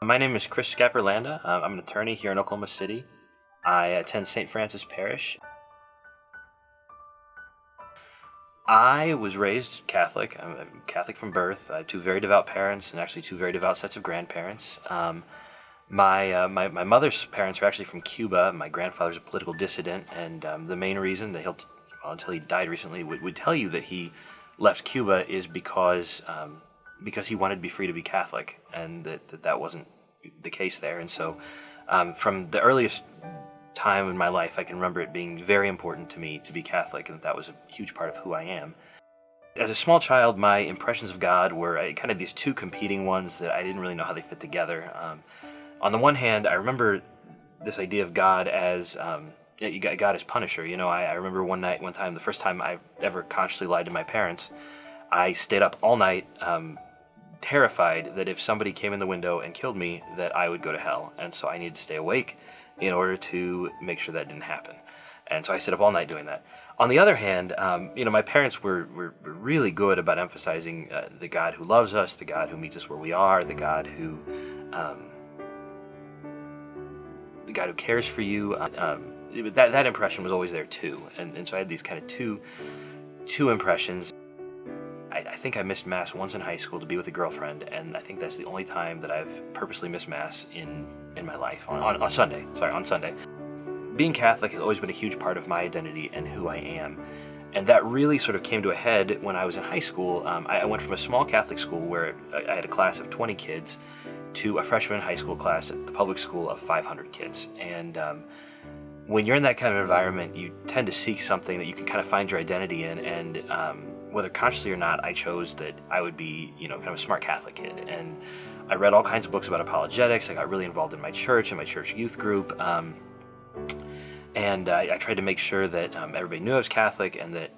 My name is Scaperlanda. I'm an attorney here in Oklahoma City. I attend St. Francis Parish. I was raised Catholic. I'm Catholic from birth. I have two very devout parents and actually two very devout sets of grandparents. My mother's parents are actually from Cuba. My grandfather's a political dissident, and the main reason that until he died recently, would tell you that he left Cuba is because he wanted to be free to be Catholic, and that wasn't the case there. And so from the earliest time in my life, I can remember it being very important to me to be Catholic, and that was a huge part of who I am. As a small child, my impressions of God were kind of these two competing ones that I didn't really know how they fit together. On the one hand, I remember this idea of God as God as Punisher. I remember one time, the first time I ever consciously lied to my parents, I stayed up all night, terrified that if somebody came in the window and killed me, that I would go to hell. And so I needed to stay awake in order to make sure that didn't happen. And so I stayed up all night doing that. On the other hand, my parents were really good about emphasizing the God who loves us, the God who meets us where we are, the God who cares for you. That impression was always there too. And so I had these kind of two impressions. I think I missed Mass once in high school to be with a girlfriend, and I think that's the only time that I've purposely missed Mass in my life, on Sunday. On Sunday. Being Catholic has always been a huge part of my identity and who I am, and that really sort of came to a head when I was in high school. I went from a small Catholic school where I had a class of 20 kids to a freshman high school class at the public school of 500 kids, and when you're in that kind of environment, you tend to seek something that you can kind of find your identity in, and whether consciously or not, I chose that I would be, kind of a smart Catholic kid. And I read all kinds of books about apologetics. I got really involved in my church and my church youth group. And I tried to make sure that everybody knew I was Catholic, and that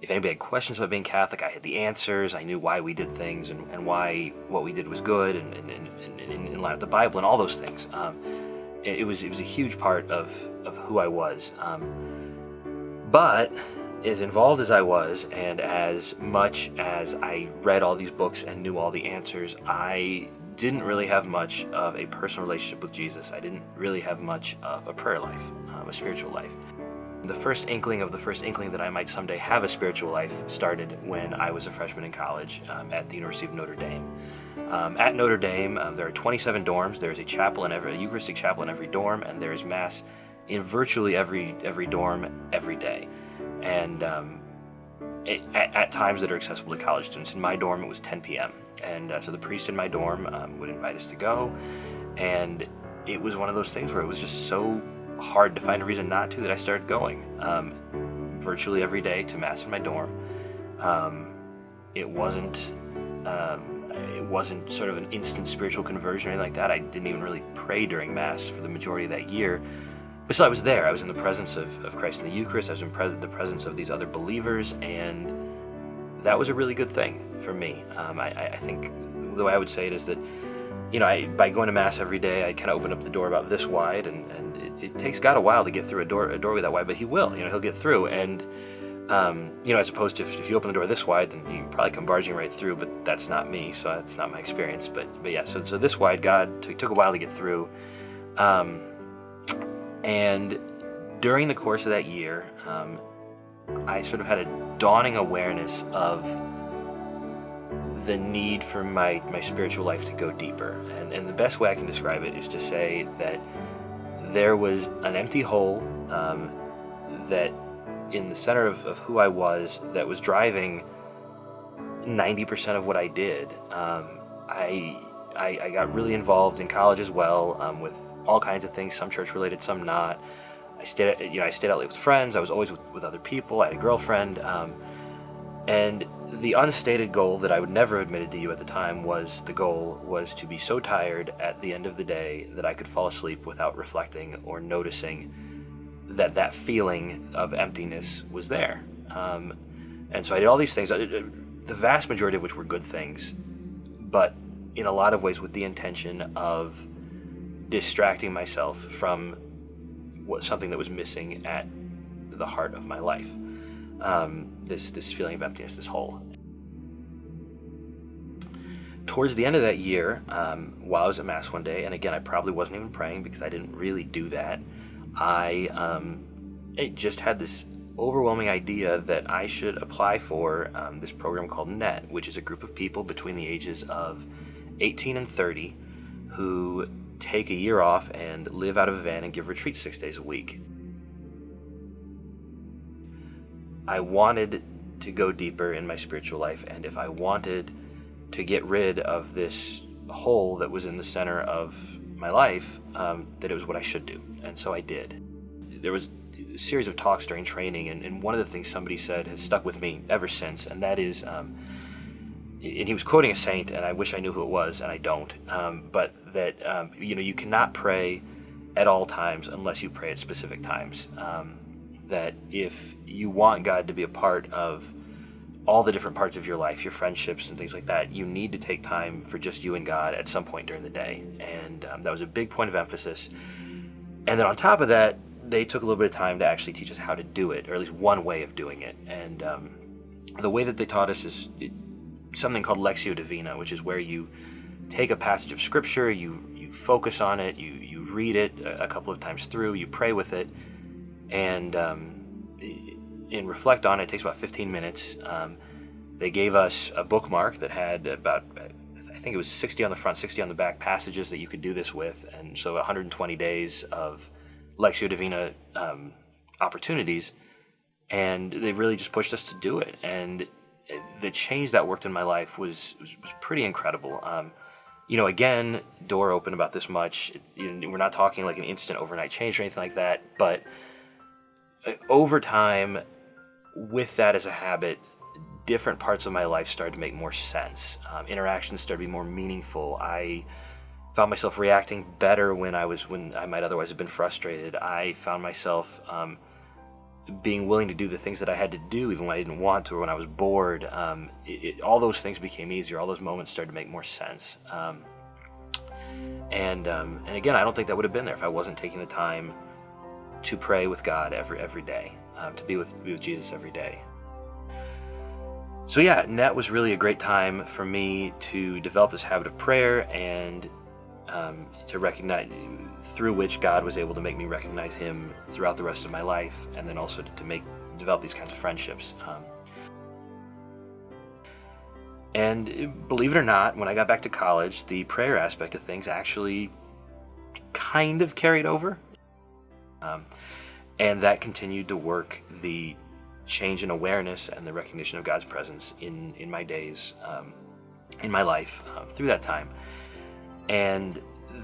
if anybody had questions about being Catholic, I had the answers. I knew why we did things and why what we did was good and in line with the Bible and all those things. It was a huge part of who I was. But as involved as I was, and as much as I read all these books and knew all the answers, I didn't really have much of a personal relationship with Jesus. I didn't really have much of a prayer life, a spiritual life. The first inkling that I might someday have a spiritual life started when I was a freshman in college at the University of Notre Dame. At Notre Dame, there are 27 dorms. There's a Eucharistic chapel in every dorm, and there is Mass in virtually every dorm every day. And at times that are accessible to college students. In my dorm, it was 10 p.m. And so the priest in my dorm would invite us to go. And it was one of those things where it was just so hard to find a reason not to that I started going virtually every day to Mass in my dorm. It wasn't sort of an instant spiritual conversion or anything like that. I didn't even really pray during Mass for the majority of that year. But still, I was there. I was in the presence of Christ in the Eucharist. I was in the presence of these other believers, and that was a really good thing for me. I think the way I would say it is that, by going to Mass every day, I kind of opened up the door about this wide, and it takes God a while to get through a doorway that wide, but He will. He'll get through. And as opposed to if you open the door this wide, then you can probably come barging right through. But that's not me, so that's not my experience. But yeah, so this wide, God took a while to get through. And during the course of that year, I sort of had a dawning awareness of the need for my spiritual life to go deeper. And the best way I can describe it is to say that there was an empty hole that in the center of who I was that was driving 90% of what I did. I got really involved in college as well, with all kinds of things, some church-related, some not. I stayed out late with friends. I was always with other people. I had a girlfriend. And the unstated goal that I would never have admitted to you at the time was to be so tired at the end of the day that I could fall asleep without reflecting or noticing that feeling of emptiness was there. And so I did all these things, the vast majority of which were good things, but in a lot of ways with the intention of distracting myself from something that was missing at the heart of my life. This feeling of emptiness, this hole. towards the end of that year, while I was at Mass one day, and again, I probably wasn't even praying because I didn't really do that, I just had this overwhelming idea that I should apply for this program called NET, which is a group of people between the ages of 18 and 30 who take a year off and live out of a van and give retreats 6 days a week. I wanted to go deeper in my spiritual life, and if I wanted to get rid of this hole that was in the center of my life, that it was what I should do. And so I did. There was a series of talks during training, and one of the things somebody said has stuck with me ever since, and that is, and he was quoting a saint, and I wish I knew who it was, and I don't, but that, you cannot pray at all times unless you pray at specific times. That if you want God to be a part of all the different parts of your life, your friendships and things like that, you need to take time for just you and God at some point during the day. And that was a big point of emphasis. And then on top of that, they took a little bit of time to actually teach us how to do it, or at least one way of doing it. And the way that they taught us is something called Lectio Divina, which is where you take a passage of Scripture, you focus on it, you read it a couple of times through, you pray with it, and reflect on it. It takes about 15 minutes. They gave us a bookmark that had about, I think it was 60 on the front, 60 on the back passages that you could do this with, and so 120 days of Lectio Divina opportunities, and they really just pushed us to do it. And the change that worked in my life was pretty incredible. Again, door open about this much. We're not talking like an instant overnight change or anything like that, but over time, with that as a habit, different parts of my life started to make more sense. Interactions started to be more meaningful. I found myself reacting better when I might otherwise have been frustrated. I found myself being willing to do the things that I had to do even when I didn't want to, or when I was bored. All those things became easier. All those moments started to make more sense. And again, I don't think that would have been there if I wasn't taking the time to pray with God every day, to be with Jesus every day. So yeah, NET was really a great time for me to develop this habit of prayer, and to recognize, through which God was able to make me recognize Him throughout the rest of my life, and then also to develop these kinds of friendships. And believe it or not, when I got back to college, the prayer aspect of things actually kind of carried over. And that continued to work the change in awareness and the recognition of God's presence in my days, in my life, through that time. And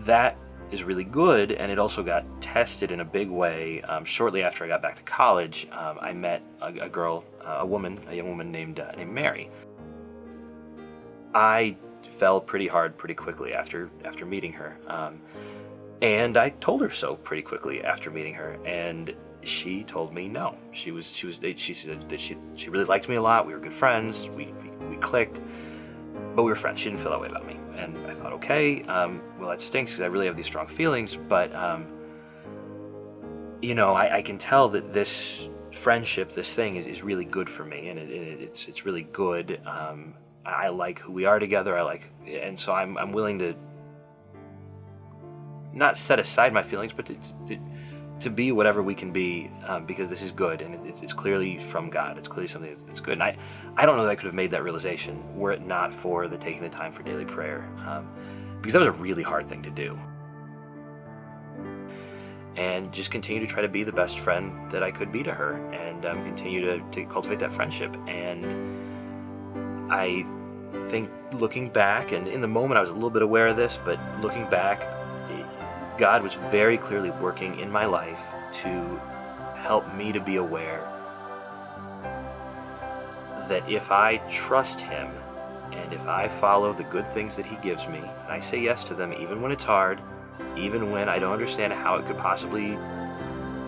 that is really good, and it also got tested in a big way. Shortly after I got back to college, I met a young woman named Mary. I fell pretty hard pretty quickly after meeting her. And I told her so pretty quickly after meeting her, and she told me no. She said that she really liked me a lot. We were good friends. We clicked, but we were friends. She didn't feel that way about me, and I thought, okay, well, that stinks because I really have these strong feelings. But I can tell that this friendship, this thing, is really good for me, and it's really good. I like who we are together. And so I'm willing to not set aside my feelings, but to be whatever we can be, because this is good, and it's clearly from God. It's clearly something that's good. And I don't know that I could have made that realization were it not for taking the time for daily prayer, because that was a really hard thing to do. And just continue to try to be the best friend that I could be to her, and continue to cultivate that friendship. And I think, looking back, and in the moment I was a little bit aware of this, but looking back, God was very clearly working in my life to help me to be aware that if I trust Him, and if I follow the good things that He gives me, and I say yes to them even when it's hard, even when I don't understand how it could possibly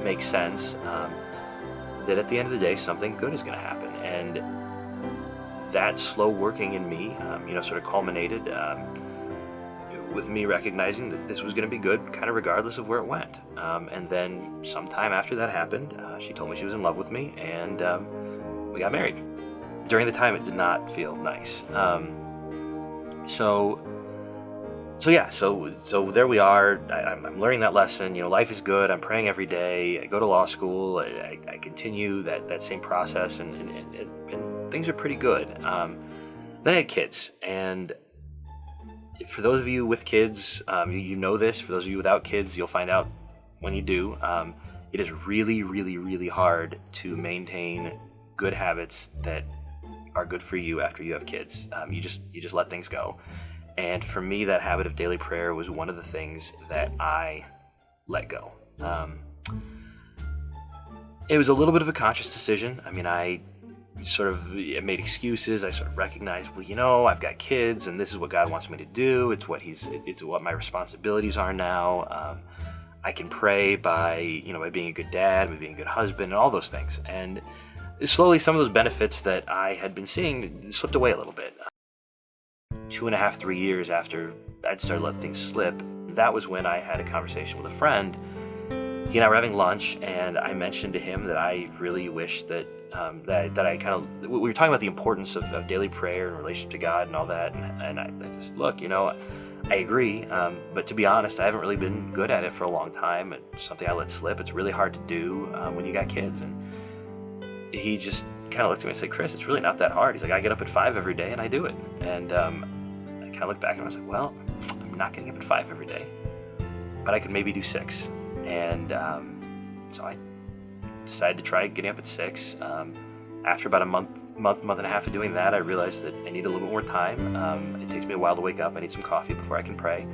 make sense, that at the end of the day something good is going to happen. And that slow working in me, sort of culminated with me recognizing that this was going to be good, kind of regardless of where it went. And then sometime after that happened, she told me she was in love with me, and we got married. During the time, it did not feel nice. So there we are. I'm learning that lesson. Life is good. I'm praying every day. I go to law school. I continue that same process, and things are pretty good. Then I had kids, and for those of you with kids, you know this. For those of you without kids, you'll find out when you do. It is really, really, really hard to maintain good habits that are good for you after you have kids. You just let things go. And for me, that habit of daily prayer was one of the things that I let go. It was a little bit of a conscious decision. I mean, I sort of made excuses. I sort of recognized, I've got kids, and this is what God wants me to do. It's what my responsibilities are now. I can pray by being a good dad, by being a good husband, and all those things. And slowly, some of those benefits that I had been seeing slipped away a little bit. 2.5, 3 years after I'd started letting things slip, that was when I had a conversation with a friend. He and I were having lunch, and I mentioned to him that I really wish that we were talking about the importance of daily prayer and relationship to God and all that, and I just, look, I agree, but to be honest, I haven't really been good at it for a long time. It's something I let slip. It's really hard to do when you got kids. And he just kind of looked at me and said, Chris, it's really not that hard. He's like, I get up at 5 every day and I do it. And I kind of looked back and I was like, well, I'm not getting up at 5 every day, but I could maybe do 6. And so I decided to try getting up at 6. After about a month and a half of doing that, I realized that I need a little bit more time. It takes me a while to wake up. I need some coffee before I can pray.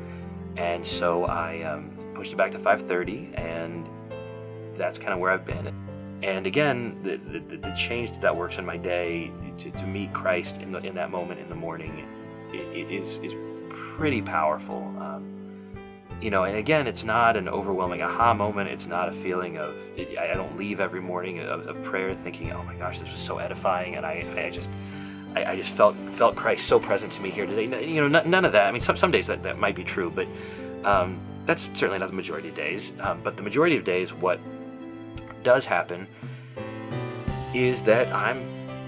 And so I pushed it back to 5:30, and that's kind of where I've been. And again, the change that works in my day to meet Christ in that moment in the morning is pretty powerful. And again, it's not an overwhelming aha moment. It's not a feeling of, I don't leave every morning of prayer thinking, oh my gosh, this was so edifying, and I just felt Christ so present to me here today. None of that. I mean, some days that might be true, but that's certainly not the majority of days. But the majority of days, what does happen is that I'm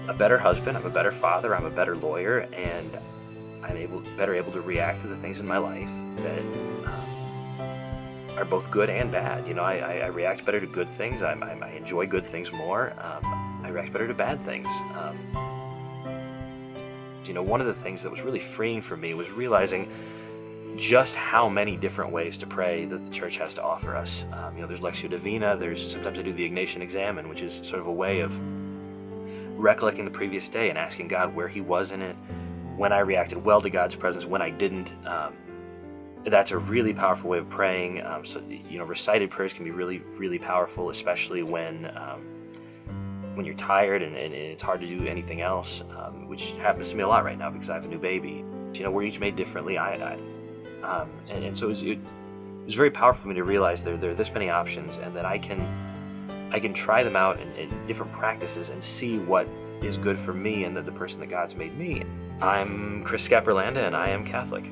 a better husband, I'm a better father, I'm a better lawyer, and I'm better able to react to the things in my life that are both good and bad. I react better to good things. I enjoy good things more. I react better to bad things. One of the things that was really freeing for me was realizing just how many different ways to pray that the church has to offer us. There's Lectio Divina. Sometimes I do the Ignatian Examen, which is sort of a way of recollecting the previous day and asking God where He was in it, when I reacted well to God's presence, when I didn't. That's a really powerful way of praying. Recited prayers can be really, really powerful, especially when you're tired and it's hard to do anything else, which happens to me a lot right now because I have a new baby. We're each made differently. And so it was very powerful for me to realize there are this many options, and that I can try them out in different practices and see what is good for me and the person that God's made me. I'm Chris Scaperlanda, and I am Catholic.